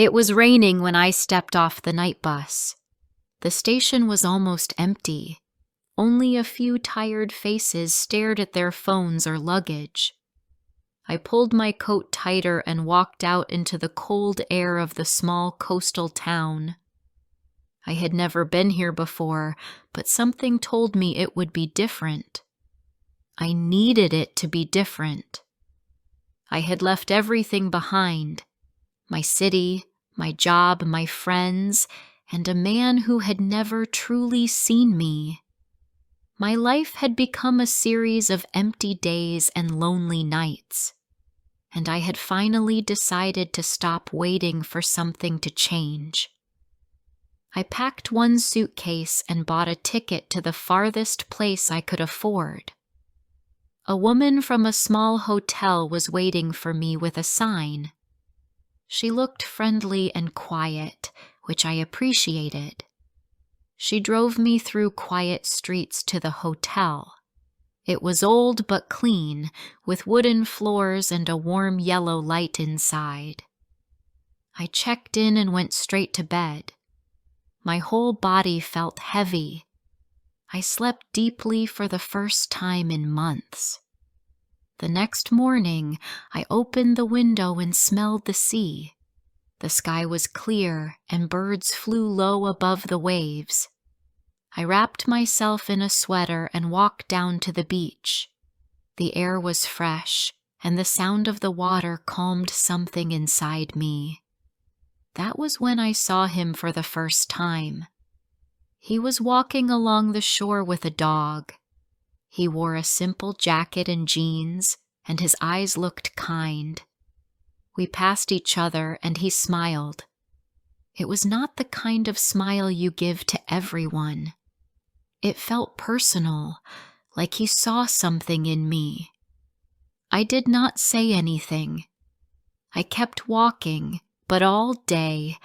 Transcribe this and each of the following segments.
It was raining when I stepped off the night bus. The station was almost empty. Only a few tired faces stared at their phones or luggage. I pulled my coat tighter and walked out into the cold air of the small coastal town. I had never been here before, but something told me it would be different. I needed it to be different. I had left everything behind: my city, my job, my friends, and a man who had never truly seen me. My life had become a series of empty days and lonely nights, and I had finally decided to stop waiting for something to change. I packed one suitcase and bought a ticket to the farthest place I could afford. A woman from a small hotel was waiting for me with a sign. She looked friendly and quiet, which I appreciated. She drove me through quiet streets to the hotel. It was old but clean, with wooden floors and a warm yellow light inside. I checked in and went straight to bed. My whole body felt heavy. I slept deeply for the first time in months. The next morning, I opened the window and smelled the sea. The sky was clear and birds flew low above the waves. I wrapped myself in a sweater and walked down to the beach. The air was fresh, and the sound of the water calmed something inside me. That was when I saw him for the first time. He was walking along the shore with a dog. He wore a simple jacket and jeans, and his eyes looked kind. We passed each other, and he smiled. It was not the kind of smile you give to everyone. It felt personal, like he saw something in me. I did not say anything. I kept walking, but all day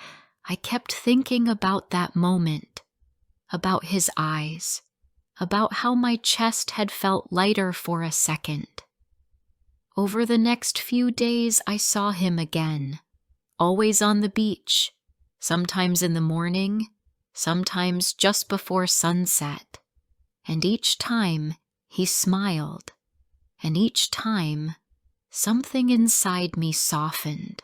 I kept thinking about that moment, about his eyes, about how my chest had felt lighter for a second. Over the next few days I saw him again, always on the beach, sometimes in the morning, sometimes just before sunset, and each time he smiled, and each time something inside me softened.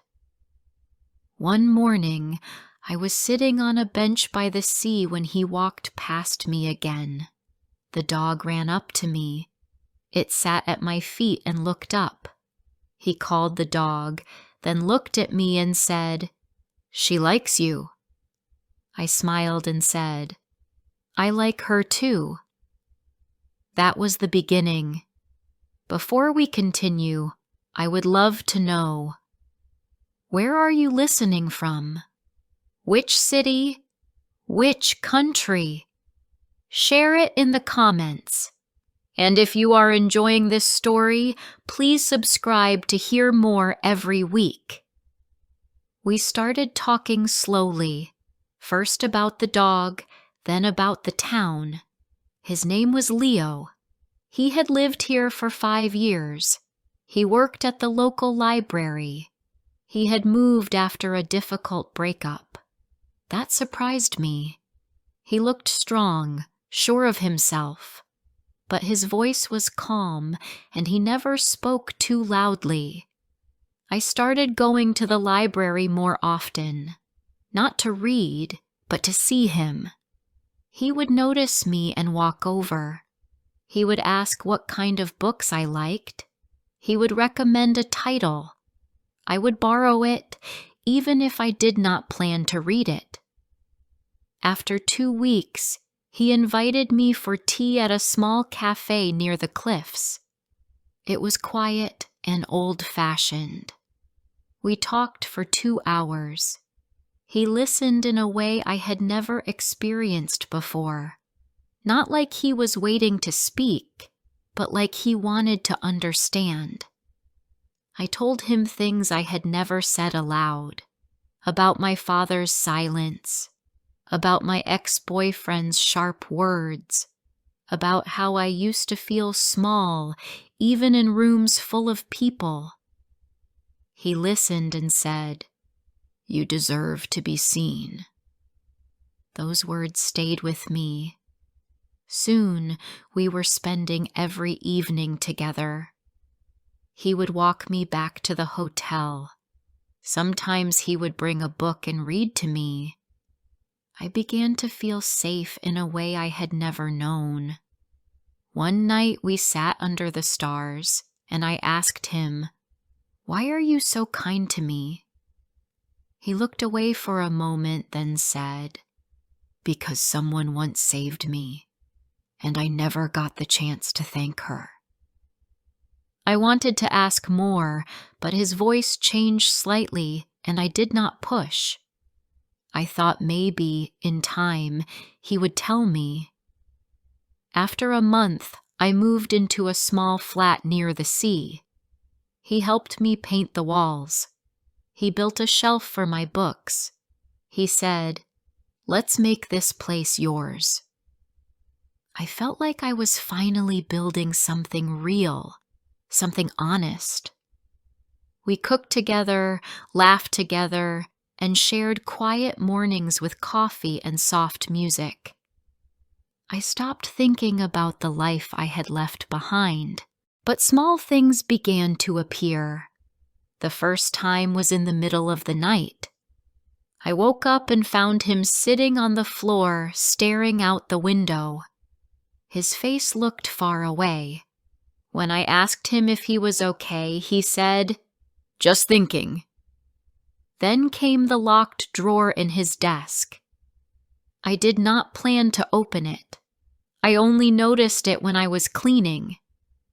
One morning, I was sitting on a bench by the sea when he walked past me again. The dog ran up to me. It sat at my feet and looked up. He called the dog, then looked at me and said, "She likes you." I smiled and said, "I like her too." That was the beginning. Before we continue, I would love to know, where are you listening from? Which city? Which country? Share it in the comments. And if you are enjoying this story, please subscribe to hear more every week. We started talking slowly, first about the dog, then about the town. His name was Leo. He had lived here for 5 years. He worked at the local library. He had moved after a difficult breakup. That surprised me. He looked strong, sure of himself. But his voice was calm, and he never spoke too loudly. I started going to the library more often, not to read, but to see him. He would notice me and walk over. He would ask what kind of books I liked. He would recommend a title. I would borrow it, even if I did not plan to read it. After 2 weeks, he invited me for tea at a small cafe near the cliffs. It was quiet and old-fashioned. We talked for 2 hours. He listened in a way I had never experienced before. Not like he was waiting to speak, but like he wanted to understand. I told him things I had never said aloud, about my father's silence, about my ex-boyfriend's sharp words, about how I used to feel small, even in rooms full of people. He listened and said, You deserve to be seen." Those words stayed with me. Soon, we were spending every evening together. He would walk me back to the hotel. Sometimes he would bring a book and read to me. I began to feel safe in a way I had never known. One night we sat under the stars, and I asked him, "Why are you so kind to me?" He looked away for a moment, then said, "Because someone once saved me, and I never got the chance to thank her." I wanted to ask more, but his voice changed slightly, and I did not push. I thought maybe, in time, he would tell me. After a month, I moved into a small flat near the sea. He helped me paint the walls. He built a shelf for my books. He said, "Let's make this place yours." I felt like I was finally building something real, something honest. We cooked together, laughed together, and shared quiet mornings with coffee and soft music. I stopped thinking about the life I had left behind, but small things began to appear. The first time was in the middle of the night. I woke up and found him sitting on the floor, staring out the window. His face looked far away. When I asked him if he was okay, he said, "Just thinking." Then came the locked drawer in his desk. I did not plan to open it. I only noticed it when I was cleaning.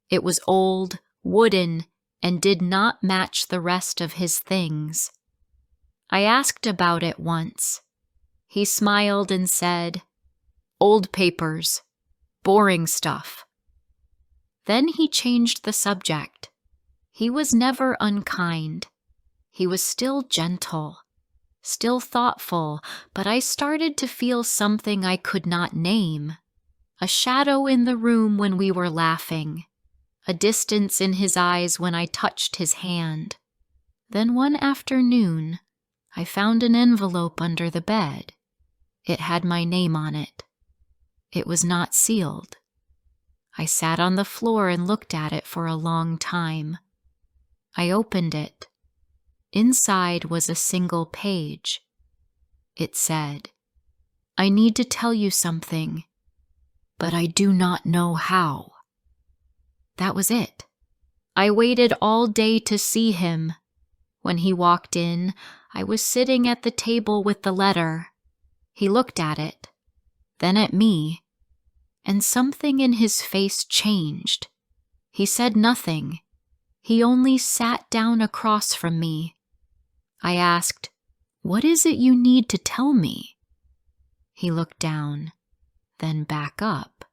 It was old, wooden, and did not match the rest of his things. I asked about it once. He smiled and said, "Old papers, boring stuff." Then he changed the subject. He was never unkind. He was still gentle, still thoughtful, but I started to feel something I could not name. A shadow in the room when we were laughing, a distance in his eyes when I touched his hand. Then one afternoon, I found an envelope under the bed. It had my name on it. It was not sealed. I sat on the floor and looked at it for a long time. I opened it. Inside was a single page. It said, "I need to tell you something, but I do not know how." That was it. I waited all day to see him. When he walked in, I was sitting at the table with the letter. He looked at it, then at me, and something in his face changed. He said nothing. He only sat down across from me. I asked, "What is it you need to tell me?" He looked down, then back up,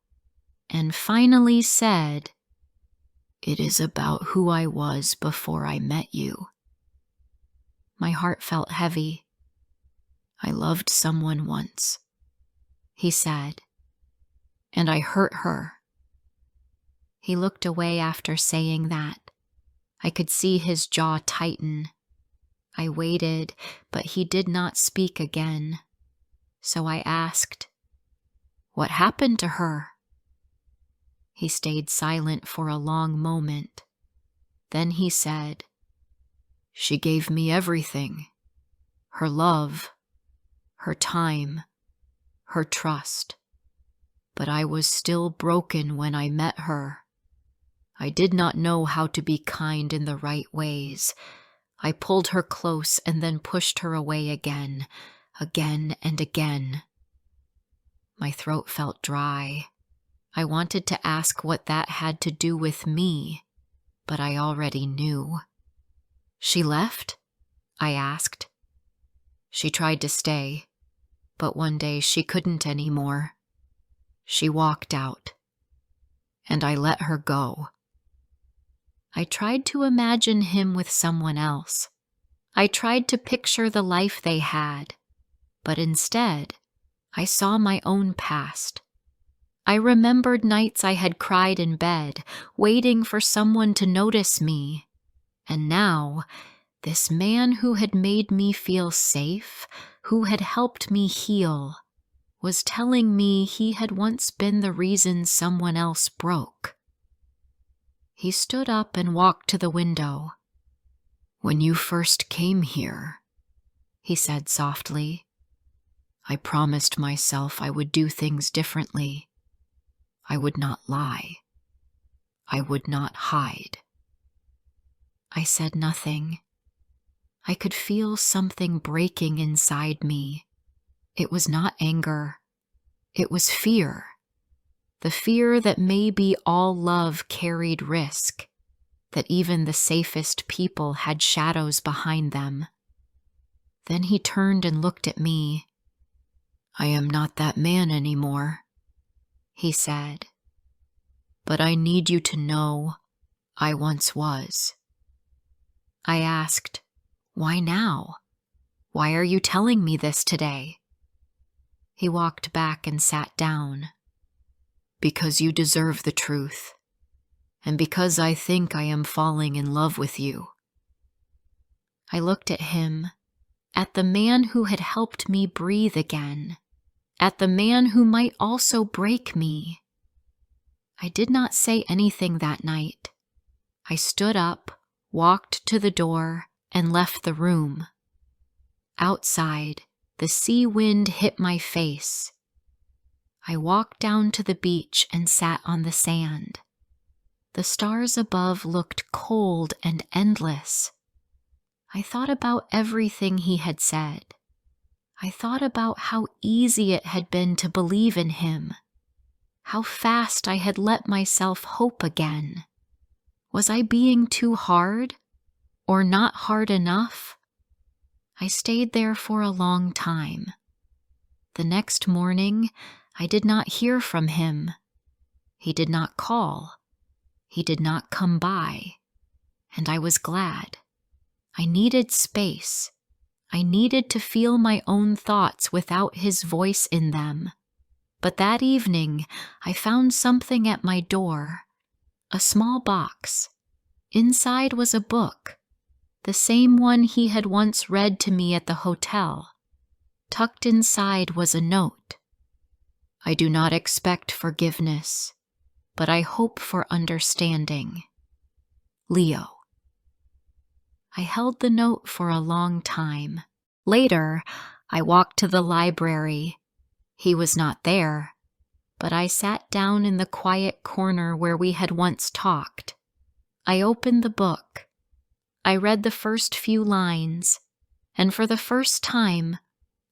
and finally said, "It is about who I was before I met you." My heart felt heavy. "I loved someone once," he said, "and I hurt her." He looked away after saying that. I could see his jaw tighten. I waited, but he did not speak again. So I asked, "What happened to her?" He stayed silent for a long moment. Then he said, "She gave me everything. Her love, her time, her trust. But I was still broken when I met her. I did not know how to be kind in the right ways. I pulled her close and then pushed her away again and again." My throat felt dry. I wanted to ask what that had to do with me, but I already knew. "She left?" I asked. "She tried to stay, but one day she couldn't anymore. She walked out, and I let her go." I tried to imagine him with someone else. I tried to picture the life they had, but instead, I saw my own past. I remembered nights I had cried in bed, waiting for someone to notice me, and now This man who had made me feel safe, who had helped me heal, was telling me he had once been the reason someone else broke. He stood up and walked to the window. "When you first came here," he said softly, "I promised myself I would do things differently. I would not lie. I would not hide." I said nothing. I could feel something breaking inside me. It was not anger. It was fear. The fear that maybe all love carried risk, that even the safest people had shadows behind them. Then he turned and looked at me. "I am not that man anymore," he said. "But I need you to know I once was." I asked, "Why now? Why are you telling me this today?" He walked back and sat down. "Because you deserve the truth, and because I think I am falling in love with you." I looked at him, at the man who had helped me breathe again, at the man who might also break me. I did not say anything that night. I stood up, walked to the door, and left the room. Outside, the sea wind hit my face. I walked down to the beach and sat on the sand. The stars above looked cold and endless. I thought about everything he had said. I thought about how easy it had been to believe in him, how fast I had let myself hope again. Was I being too hard, or not hard enough? I stayed there for a long time. The next morning, I did not hear from him. He did not call. He did not come by. And I was glad. I needed space. I needed to feel my own thoughts without his voice in them. But that evening, I found something at my door. A small box. Inside was a book, the same one he had once read to me at the hotel. Tucked inside was a note. "I do not expect forgiveness, but I hope for understanding. Leo." I held the note for a long time. Later, I walked to the library. He was not there, but I sat down in the quiet corner where we had once talked. I opened the book. I read the first few lines, and for the first time,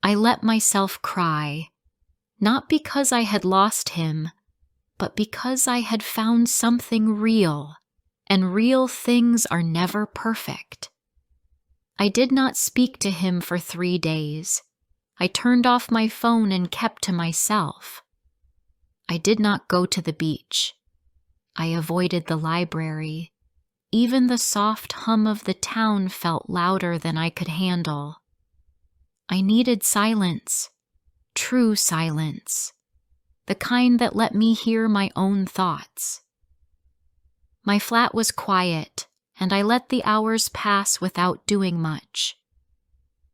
I let myself cry, not because I had lost him, but because I had found something real, and real things are never perfect. I did not speak to him for 3 days. I turned off my phone and kept to myself. I did not go to the beach. I avoided the library. Even the soft hum of the town felt louder than I could handle. I needed silence, true silence, the kind that let me hear my own thoughts. My flat was quiet, and I let the hours pass without doing much.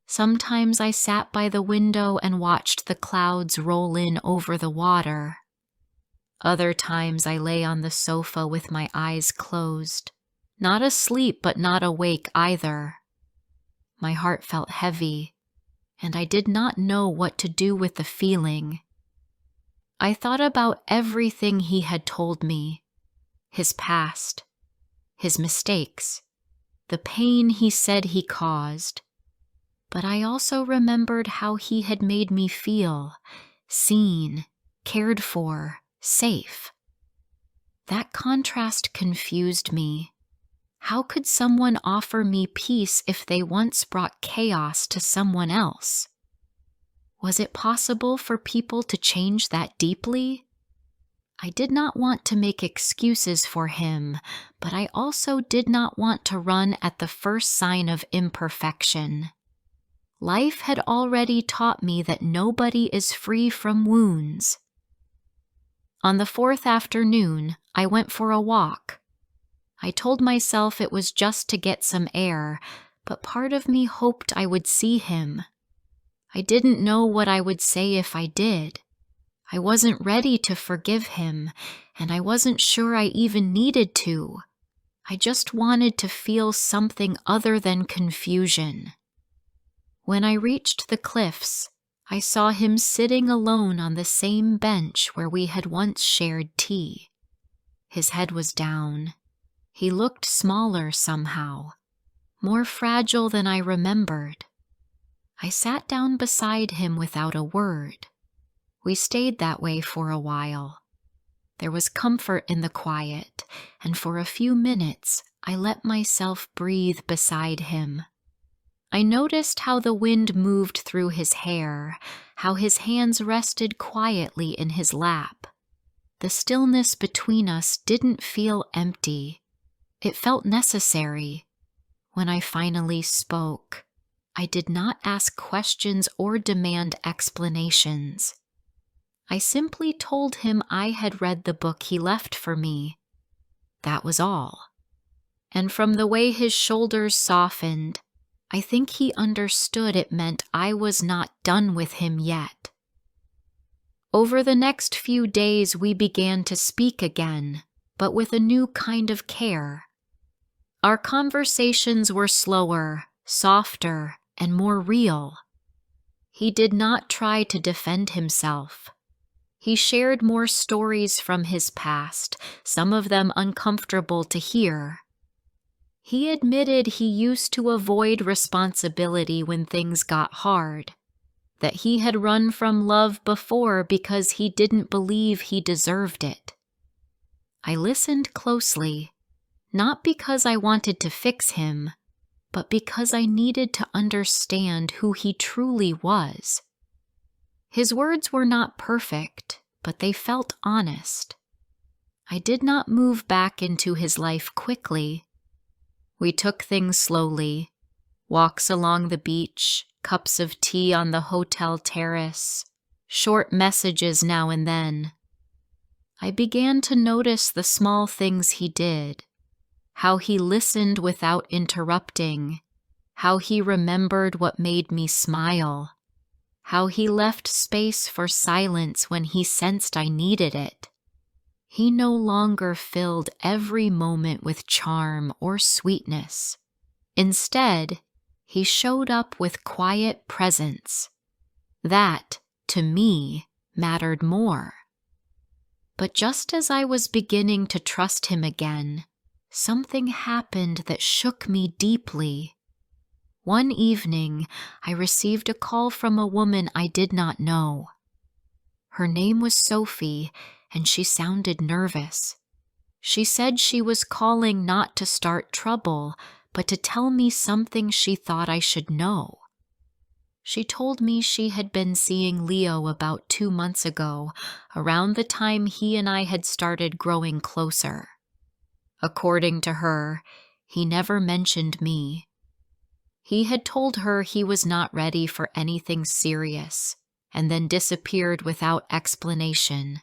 Sometimes I sat by the window and watched the clouds roll in over the water. Other times I lay on the sofa with my eyes closed, not asleep but not awake either. My heart felt heavy, and I did not know what to do with the feeling. I thought about everything he had told me, his past, his mistakes, the pain he said he caused. But I also remembered how he had made me feel, seen, cared for, safe. That contrast confused me. How could someone offer me peace if they once brought chaos to someone else? Was it possible for people to change that deeply? I did not want to make excuses for him, but I also did not want to run at the first sign of imperfection. Life had already taught me that nobody is free from wounds. On the 4th afternoon, I went for a walk. I told myself it was just to get some air, but part of me hoped I would see him. I didn't know what I would say if I did. I wasn't ready to forgive him, and I wasn't sure I even needed to. I just wanted to feel something other than confusion. When I reached the cliffs, I saw him sitting alone on the same bench where we had once shared tea. His head was down. He looked smaller somehow, more fragile than I remembered. I sat down beside him without a word. We stayed that way for a while. There was comfort in the quiet, and for a few minutes I let myself breathe beside him. I noticed how the wind moved through his hair, how his hands rested quietly in his lap. The stillness between us didn't feel empty. It felt necessary. When I finally spoke, I did not ask questions or demand explanations. I simply told him I had read the book he left for me. That was all. And from the way his shoulders softened, I think he understood it meant I was not done with him yet. Over the next few days, we began to speak again, but with a new kind of care. Our conversations were slower, softer, and more real. He did not try to defend himself. He shared more stories from his past, some of them uncomfortable to hear. He admitted he used to avoid responsibility when things got hard, that he had run from love before because he didn't believe he deserved it. I listened closely, not because I wanted to fix him, but because I needed to understand who he truly was. His words were not perfect, but they felt honest. I did not move back into his life quickly. We took things slowly, walks along the beach, cups of tea on the hotel terrace, short messages now and then. I began to notice the small things he did, how he listened without interrupting, how he remembered what made me smile, how he left space for silence when he sensed I needed it. He no longer filled every moment with charm or sweetness. Instead, he showed up with quiet presence. That, to me, mattered more. But just as I was beginning to trust him again, something happened that shook me deeply. One evening, I received a call from a woman I did not know. Her name was Sophie, and she sounded nervous. She said she was calling not to start trouble, but to tell me something she thought I should know. She told me she had been seeing Leo about 2 months ago, around the time he and I had started growing closer. According to her, he never mentioned me. He had told her he was not ready for anything serious, and then disappeared without explanation.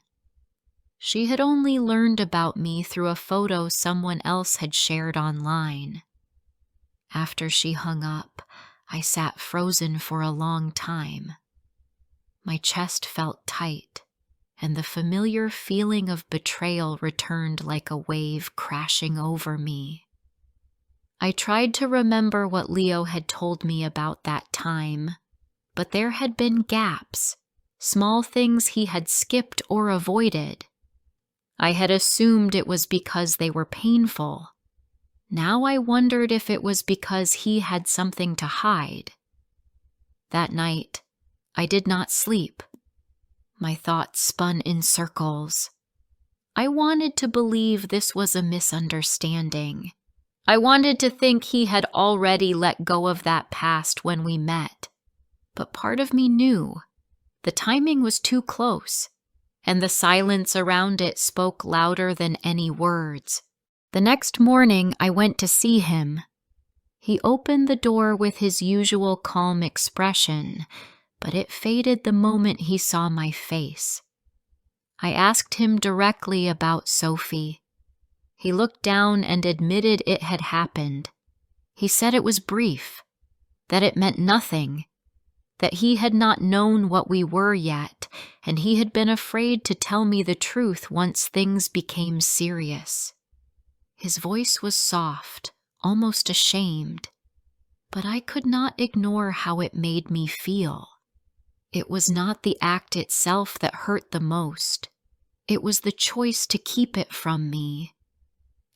She had only learned about me through a photo someone else had shared online. After she hung up, I sat frozen for a long time. My chest felt tight, and the familiar feeling of betrayal returned like a wave crashing over me. I tried to remember what Leo had told me about that time, but there had been gaps, small things he had skipped or avoided. I had assumed it was because they were painful. Now I wondered if it was because he had something to hide. That night, I did not sleep. My thoughts spun in circles. I wanted to believe this was a misunderstanding. I wanted to think he had already let go of that past when we met. But part of me knew the timing was too close, and the silence around it spoke louder than any words. The next morning, I went to see him. He opened the door with his usual calm expression, but it faded the moment he saw my face. I asked him directly about Sophie. He looked down and admitted it had happened. He said it was brief, that it meant nothing, that he had not known what we were yet, and he had been afraid to tell me the truth once things became serious. His voice was soft, almost ashamed, but I could not ignore how it made me feel. It was not the act itself that hurt the most. It was the choice to keep it from me.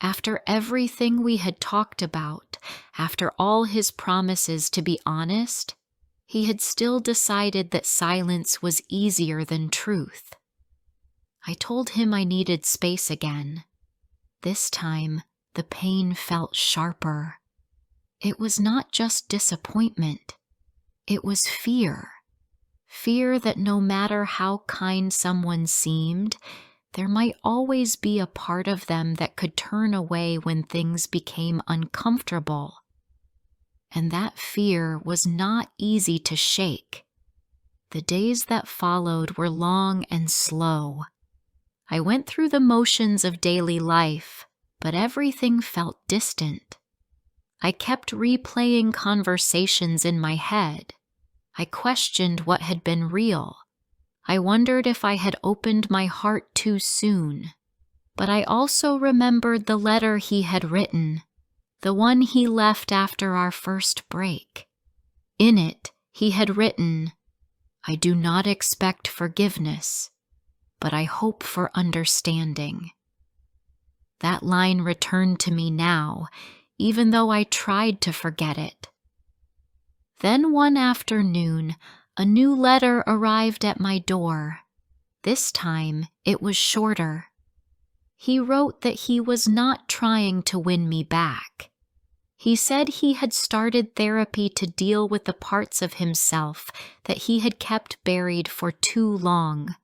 After everything we had talked about, after all his promises to be honest, he had still decided that silence was easier than truth. I told him I needed space again. This time, the pain felt sharper. It was not just disappointment. It was fear. Fear that no matter how kind someone seemed, there might always be a part of them that could turn away when things became uncomfortable. And that fear was not easy to shake. The days that followed were long and slow. I went through the motions of daily life, but everything felt distant. I kept replaying conversations in my head. I questioned what had been real. I wondered if I had opened my heart too soon. But I also remembered the letter he had written, the one he left after our first break. In it, he had written, "I do not expect forgiveness, but I hope for understanding." That line returned to me now, even though I tried to forget it. Then one afternoon, a new letter arrived at my door. This time, it was shorter. He wrote that he was not trying to win me back. He said he had started therapy to deal with the parts of himself that he had kept buried for too long.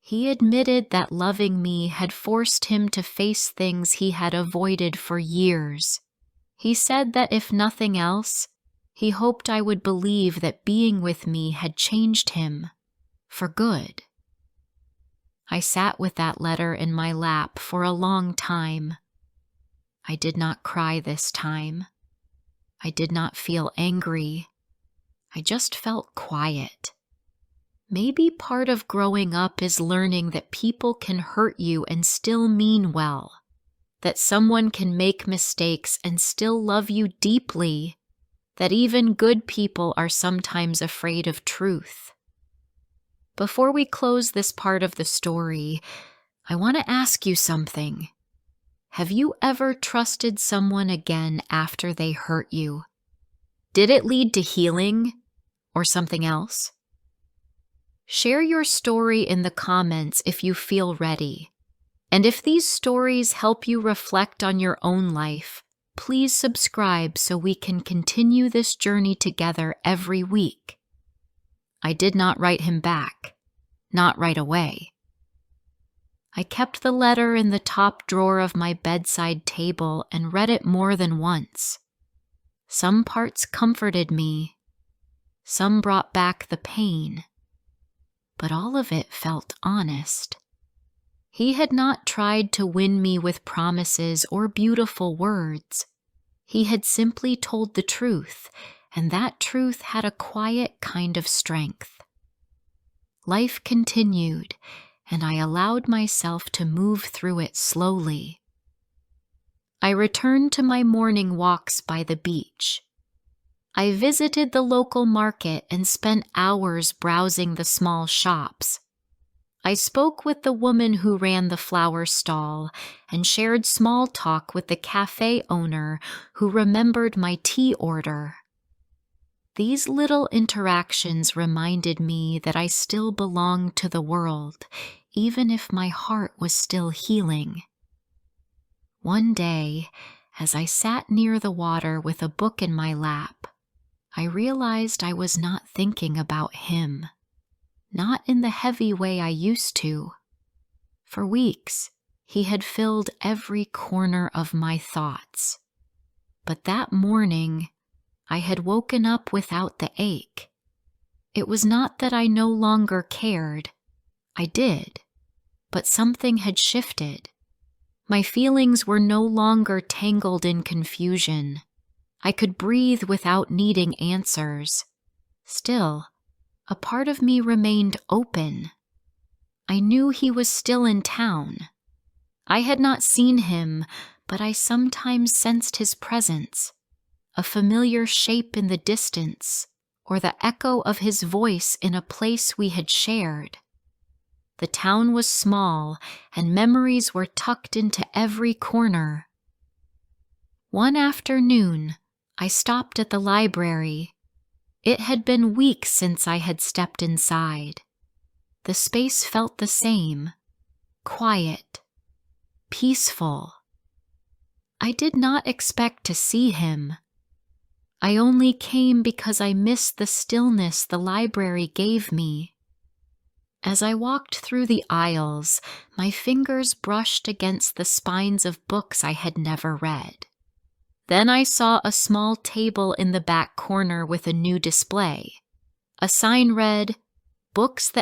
He admitted that loving me had forced him to face things he had avoided for years. He said that if nothing else, he hoped I would believe that being with me had changed him, for good. I sat with that letter in my lap for a long time. I did not cry this time. I did not feel angry. I just felt quiet. Maybe part of growing up is learning that people can hurt you and still mean well, that someone can make mistakes and still love you deeply, that even good people are sometimes afraid of truth. Before we close this part of the story, I want to ask you something. Have you ever trusted someone again after they hurt you? Did it lead to healing or something else? Share your story in the comments if you feel ready. And if these stories help you reflect on your own life, please subscribe so we can continue this journey together every week. I did not write him back, not right away. I kept the letter in the top drawer of my bedside table and read it more than once. Some parts comforted me, some brought back the pain, but all of it felt honest. He had not tried to win me with promises or beautiful words. He had simply told the truth, and that truth had a quiet kind of strength. Life continued, and I allowed myself to move through it slowly. I returned to my morning walks by the beach. I visited the local market and spent hours browsing the small shops. I spoke with the woman who ran the flower stall and shared small talk with the cafe owner who remembered my tea order. These little interactions reminded me that I still belonged to the world, even if my heart was still healing. One day, as I sat near the water with a book in my lap, I realized I was not thinking about him. Not in the heavy way I used to. For weeks, he had filled every corner of my thoughts. But that morning, I had woken up without the ache. It was not that I no longer cared. I did. But something had shifted. My feelings were no longer tangled in confusion. I could breathe without needing answers. Still, a part of me remained open. I knew he was still in town. I had not seen him, but I sometimes sensed his presence, a familiar shape in the distance, or the echo of his voice in a place we had shared. The town was small, and memories were tucked into every corner. One afternoon, I stopped at the library. It had been weeks since I had stepped inside. The space felt the same, quiet, peaceful. I did not expect to see him. I only came because I missed the stillness the library gave me. As I walked through the aisles, my fingers brushed against the spines of books I had never read. Then I saw a small table in the back corner with a new display. A sign read, "Books that